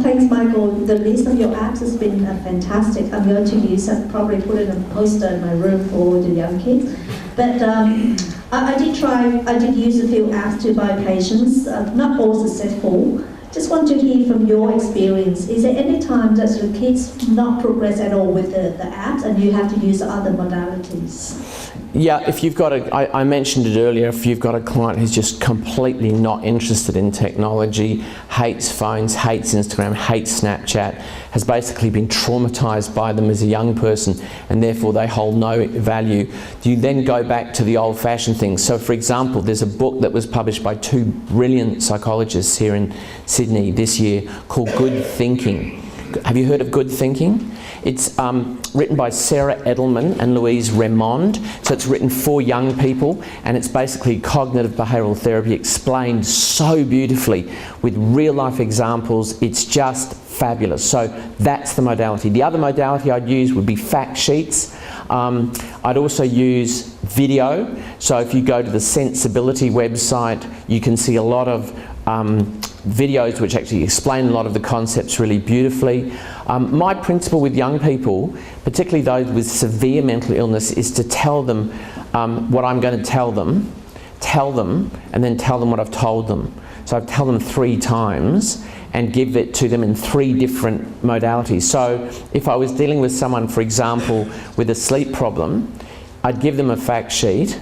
Thanks, Michael. The list of your apps has been fantastic. I'm going to use and probably put it on a poster in my room for the young kids. But I did use a few apps to buy patients, not all successful. Just want to hear from your experience. Is there any time that the kids not progress at all with the apps and you have to use other modalities? Yeah, if you've got I mentioned it earlier, if you've got a client who's just completely not interested in technology, hates phones, hates Instagram, hates Snapchat, has basically been traumatised by them as a young person, and therefore they hold no value, you then go back to the old-fashioned things. So for example, there's a book that was published by 2 brilliant psychologists here in Sydney this year called Good Thinking. Have you heard of Good Thinking? It's written by Sarah Edelman and Louise Remond. So it's written for young people, and it's basically cognitive behavioural therapy explained so beautifully with real life examples. It's just fabulous. So that's the modality. The other modality I'd use would be fact sheets. I'd also use video. So if you go to the Sensibility website, you can see a lot of videos which actually explain a lot of the concepts really beautifully. My principle with young people, particularly those with severe mental illness, is to tell them what I'm going to tell them, and then tell them what I've told them. So I tell them 3 times and give it to them in 3 different modalities. So if I was dealing with someone, for example, with a sleep problem, I'd give them a fact sheet.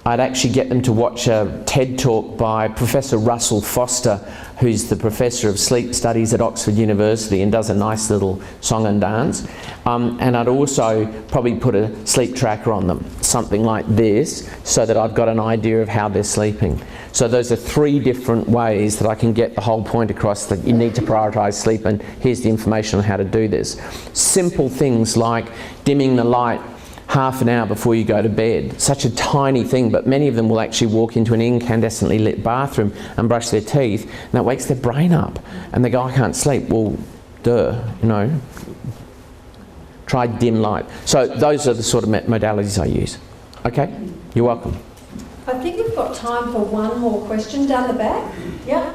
I'd actually get them to watch a TED talk by Professor Russell Foster, who's the Professor of Sleep Studies at Oxford University and does a nice little song and dance. And I'd also probably put a sleep tracker on them, something like this, so that I've got an idea of how they're sleeping. So those are 3 different ways that I can get the whole point across, that you need to prioritise sleep, and here's the information on how to do this. Simple things like dimming the light half an hour before you go to bed. Such a tiny thing, but many of them will actually walk into an incandescently lit bathroom and brush their teeth, and that wakes their brain up. And they go, I can't sleep. Well, duh, you know. Try dim light. So those are the sort of modalities I use. Okay, you're welcome. I think we've got time for one more question down the back. Yeah.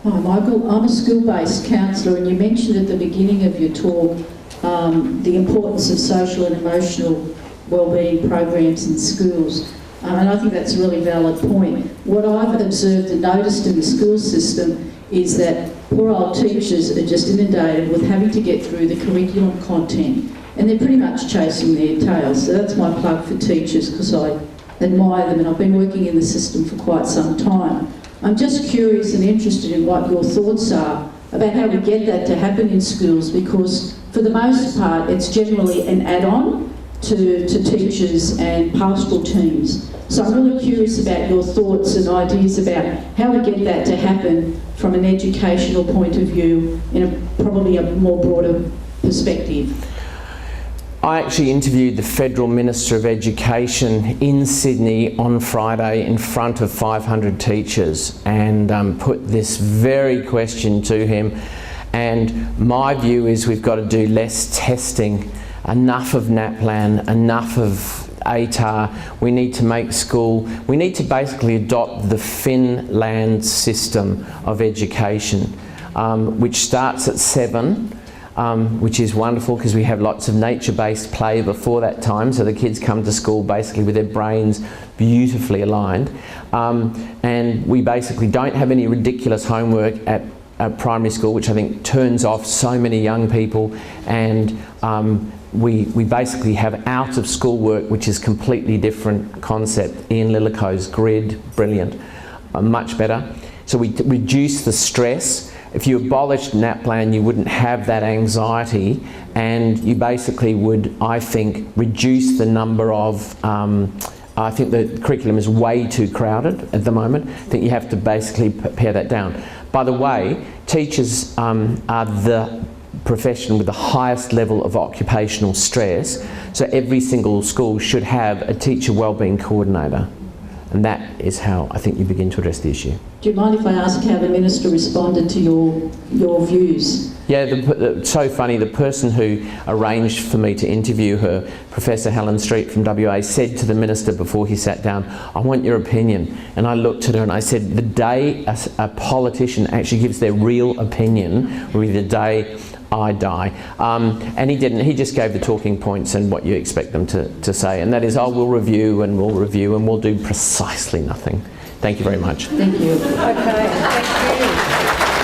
Hi Michael, I'm a school-based counsellor, and you mentioned at the beginning of your talk the importance of social and emotional wellbeing programs in schools, and I think that's a really valid point. What I've observed and noticed in the school system is that poor old teachers are just inundated with having to get through the curriculum content, and they're pretty much chasing their tails. So that's my plug for teachers, because I admire them, and I've been working in the system for quite some time. I'm just curious and interested in what your thoughts are about how we get that to happen in schools, because for the most part it's generally an add-on to teachers and pastoral teams. So I'm really curious about your thoughts and ideas about how we get that to happen from an educational point of view in probably a more broader perspective. I actually interviewed the Federal Minister of Education in Sydney on Friday in front of 500 teachers, and put this very question to him. And my view is we've got to do less testing enough of NAPLAN, enough of ATAR. We need to make school, we need to basically adopt the Finland system of education, which starts at 7, which is wonderful because we have lots of nature-based play before that time, so the kids come to school basically with their brains beautifully aligned. And we basically don't have any ridiculous homework at primary school, which I think turns off so many young people, and we basically have out of school work, which is completely different concept. Ian Lillico's grid, brilliant, much better. So we reduce the stress. If you abolished NAPLAN, you wouldn't have that anxiety, and you basically would, I think, reduce the number of I think the curriculum is way too crowded at the moment. I think you have to basically pare that down. By the way, teachers are the profession with the highest level of occupational stress, so every single school should have a teacher wellbeing coordinator, and that is how I think you begin to address the issue. Do you mind if I ask how the Minister responded to your views? Yeah, it's so funny, the person who arranged for me to interview her, Professor Helen Street from WA, said to the Minister before he sat down, "I want your opinion." And I looked at her and I said, the day a politician actually gives their real opinion will be the day I die. And he didn't, he just gave the talking points and what you expect them to say, and that is, oh, we'll review and we'll do precisely nothing. Thank you very much. Thank you. Okay, thank you.